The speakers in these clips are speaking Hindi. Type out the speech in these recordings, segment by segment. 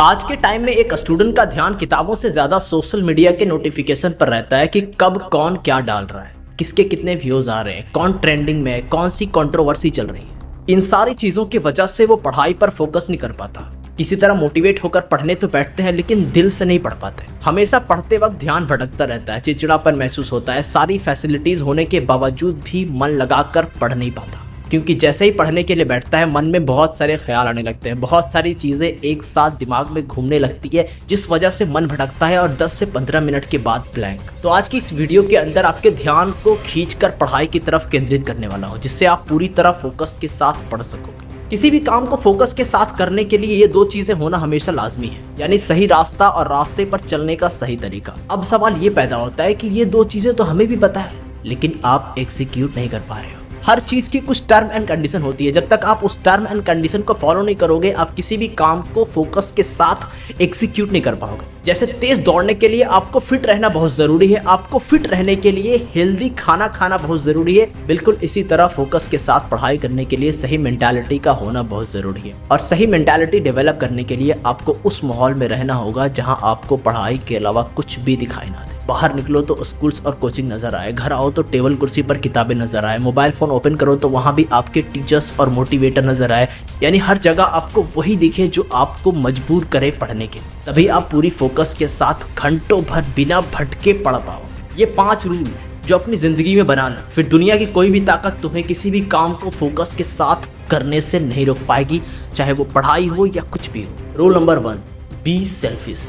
आज के टाइम में एक स्टूडेंट का ध्यान किताबों से ज्यादा सोशल मीडिया के नोटिफिकेशन पर रहता है कि कब कौन क्या डाल रहा है, किसके कितने व्यूज आ रहे हैं, कौन ट्रेंडिंग में है, कौन सी कंट्रोवर्सी चल रही है। इन सारी चीजों की वजह से वो पढ़ाई पर फोकस नहीं कर पाता। किसी तरह मोटिवेट होकर पढ़ने तो बैठते हैं लेकिन दिल से नहीं पढ़ पाते। हमेशा पढ़ते वक्त ध्यान भटकता रहता है, चिड़चिड़ापन महसूस होता है। सारी फैसिलिटीज होने के बावजूद भी मन लगाकर पढ़ नहीं पाता, क्योंकि जैसे ही पढ़ने के लिए बैठता है मन में बहुत सारे ख्याल आने लगते हैं, बहुत सारी चीज़ें एक साथ दिमाग में घूमने लगती है, जिस वजह से मन भटकता है और 10 से 15 मिनट के बाद ब्लैंक। तो आज की इस वीडियो के अंदर आपके ध्यान को खींचकर पढ़ाई की तरफ केंद्रित करने वाला हूँ, जिससे आप पूरी तरह फोकस के साथ पढ़ सकोगे। किसी भी काम को फोकस के साथ करने के लिए ये दो चीजें होना हमेशा लाजमी है, यानी सही रास्ता और रास्ते पर चलने का सही तरीका। अब सवाल ये पैदा होता है कि ये दो चीजें तो हमें भी पता है, लेकिन आप एग्जीक्यूट नहीं कर पा रहे हो। हर चीज की कुछ टर्म एंड कंडीशन होती है, जब तक आप उस टर्म एंड कंडीशन को फॉलो नहीं करोगे आप किसी भी काम को फोकस के साथ एग्जीक्यूट नहीं कर पाओगे। जैसे तेज दौड़ने के लिए आपको फिट रहना बहुत जरूरी है, आपको फिट रहने के लिए हेल्दी खाना खाना बहुत जरूरी है। बिल्कुल इसी तरह फोकस के साथ पढ़ाई करने के लिए सही मेंटालिटी का होना बहुत जरूरी है, और सही मेंटालिटी डेवलप करने के लिए आपको उस माहौल में रहना होगा जहां आपको पढ़ाई के अलावा कुछ भी दिखाई ना दे। बाहर निकलो तो स्कूल्स और कोचिंग नजर आए, घर आओ तो टेबल कुर्सी पर किताबें नजर आए, मोबाइल फोन ओपन करो तो वहां भी आपके टीचर्स और मोटिवेटर नजर आए, यानी हर जगह आपको वही दिखे जो आपको मजबूर करे पढ़ने के। तभी आप पूरी फोकस के साथ घंटों भर बिना भटके पढ़ पाओ। ये 5 रूल जो अपनी जिंदगी में बना लो, फिर दुनिया की कोई भी ताकत तुम्हें किसी भी काम को फोकस के साथ करने से नहीं रोक पाएगी, चाहे वो पढ़ाई हो या कुछ भी हो। Rule number 1, be selfish.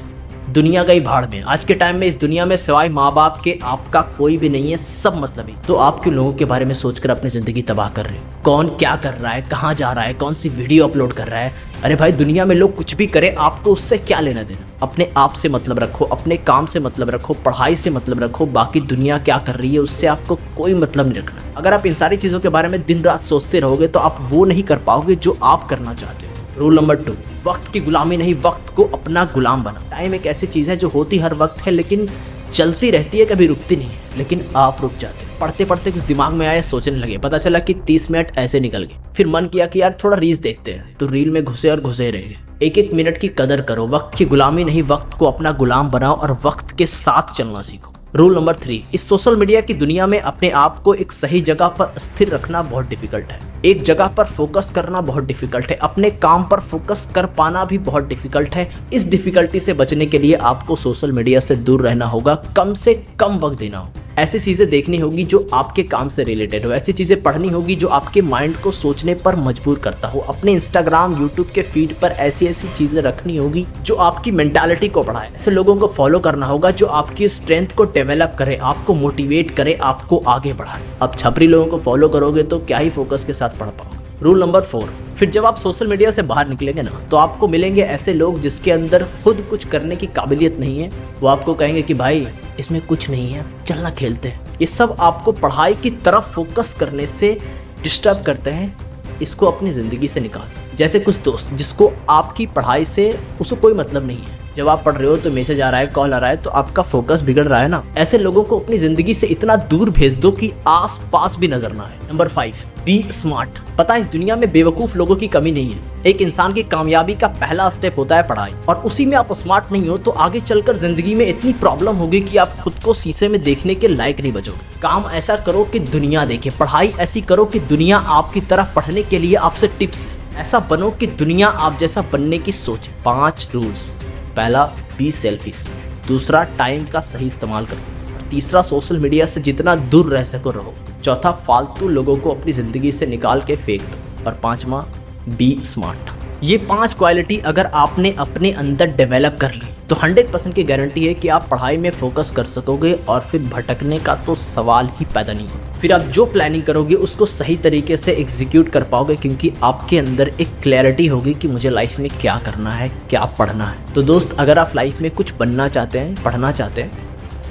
दुनिया गई भाड़ में। आज के टाइम में इस दुनिया में सिवाय माँ बाप के आपका कोई भी नहीं है, सब मतलबी। तो आप क्यों लोगों के बारे में सोचकर अपनी जिंदगी तबाह कर रहे हो? कौन क्या कर रहा है, कहाँ जा रहा है, कौन सी वीडियो अपलोड कर रहा है? अरे भाई, दुनिया में लोग कुछ भी करें, आपको उससे क्या लेना देना? अपने आप से मतलब रखो, अपने काम से मतलब रखो, पढ़ाई से मतलब रखो। बाकी दुनिया क्या कर रही है उससे आपको कोई मतलब नहीं रखना। अगर आप इन सारी चीजों के बारे में दिन रात सोचते रहोगे तो आप वो नहीं कर पाओगे जो आप करना चाहते हो। रूल नंबर 2, वक्त की गुलामी नहीं, वक्त को अपना गुलाम बना। टाइम एक ऐसी चीज है जो होती हर वक्त है, लेकिन चलती रहती है, कभी रुकती नहीं है। लेकिन आप रुक जाते हो। पढ़ते पढ़ते कुछ दिमाग में आया, सोचने लगे, पता चला कि 30 मिनट ऐसे निकल गए। फिर मन किया कि यार थोड़ा रील्स देखते हैं, तो रील में घुसे और घुसे रह गए। एक एक मिनट की कदर करो, वक्त की गुलामी नहीं, वक्त को अपना गुलाम बनाओ और वक्त के साथ चलना सीखो। रूल नंबर 3, इस सोशल मीडिया की दुनिया में अपने आप को एक सही जगह पर स्थिर रखना बहुत डिफिकल्ट है। एक जगह पर फोकस करना बहुत डिफिकल्ट है, अपने काम पर फोकस कर पाना भी बहुत डिफिकल्ट है। इस डिफिकल्टी से बचने के लिए आपको सोशल मीडिया से दूर रहना होगा, कम से कम वक्त देना होगा। ऐसी चीजें देखनी होगी जो आपके काम से रिलेटेड हो, ऐसी चीजें पढ़नी होगी जो आपके माइंड को सोचने पर मजबूर करता हो। अपने इंस्टाग्राम, यूट्यूब के फीड पर ऐसी ऐसी चीजें रखनी होगी जो आपकी मेंटालिटी को बढ़ाए। ऐसे लोगों को फॉलो करना होगा जो आपकी स्ट्रेंथ को डेवलप करे, आपको मोटिवेट करे, आपको आगे बढ़ाए। अब छपरी लोगों को फॉलो करोगे तो क्या ही फोकस के साथ पढ़ पाओगे। रूल नंबर 4, फिर जब आप सोशल मीडिया से बाहर निकलेंगे ना, तो आपको मिलेंगे ऐसे लोग जिसके अंदर खुद कुछ करने की काबिलियत नहीं है। वो आपको कहेंगे कि भाई इसमें कुछ नहीं है, चलना खेलते हैं। ये सब आपको पढ़ाई की तरफ फोकस करने से डिस्टर्ब करते हैं। इसको अपनी ज़िंदगी से निकाल दो। जैसे कुछ दोस्त जिसको आपकी पढ़ाई से उसको कोई मतलब नहीं है, जब आप पढ़ रहे हो तो मैसेज आ रहा है, कॉल आ रहा है, तो आपका फोकस बिगड़ रहा है ना। ऐसे लोगों को अपनी जिंदगी से इतना दूर भेज दो कि आस पास भी नजर ना आए। Number 5, be smart. पता है इस दुनिया में बेवकूफ लोगों की कमी नहीं है। एक इंसान की कामयाबी का पहला स्टेप होता है पढ़ाई, और उसी में आप स्मार्ट नहीं हो तो आगे चलकर जिंदगी में इतनी प्रॉब्लम होगी कि आप खुद को शीशे में देखने के लायक नहीं बचोगे। काम ऐसा करो कि दुनिया देखे, पढ़ाई ऐसी करो कि दुनिया आपकी तरह पढ़ने के लिए आपसे टिप्स ले। ऐसा बनो कि दुनिया आप जैसा बनने की सोचे। 5 रूल्स। पहला, बी सेल्फिश। दूसरा, टाइम का सही इस्तेमाल करो। तीसरा, सोशल मीडिया से जितना दूर रह सको रहो। चौथा, फालतू लोगों को अपनी ज़िंदगी से निकाल के फेंक दो। और 5वां, बी स्मार्ट। ये 5 क्वालिटी अगर आपने अपने अंदर डेवलप कर ली तो 100% की गारंटी है कि आप पढ़ाई में फोकस कर सकोगे और फिर भटकने का तो सवाल ही पैदा नहीं होगा। फिर आप जो प्लानिंग करोगे उसको सही तरीके से एग्जीक्यूट कर पाओगे, क्योंकि आपके अंदर एक क्लैरिटी होगी कि मुझे लाइफ में क्या करना है, क्या पढ़ना है। तो दोस्त, अगर आप लाइफ में कुछ बनना चाहते हैं, पढ़ना चाहते हैं,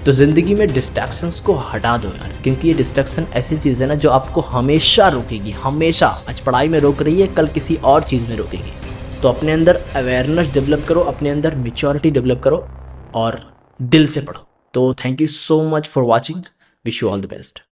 तो ज़िंदगी में डिस्ट्रैक्शंस को हटा दो यार, क्योंकि ये डिस्ट्रैक्शन ऐसी चीज़ है ना जो आपको हमेशा रोकेगी। हमेशा आज पढ़ाई में रोक रही है, कल किसी और चीज़ में रोकेगी। तो अपने अंदर अवेयरनेस डेवलप करो, अपने अंदर मैच्योरिटी डेवलप करो और दिल से पढ़ो। तो thank you so much for watching. Wish you all the best.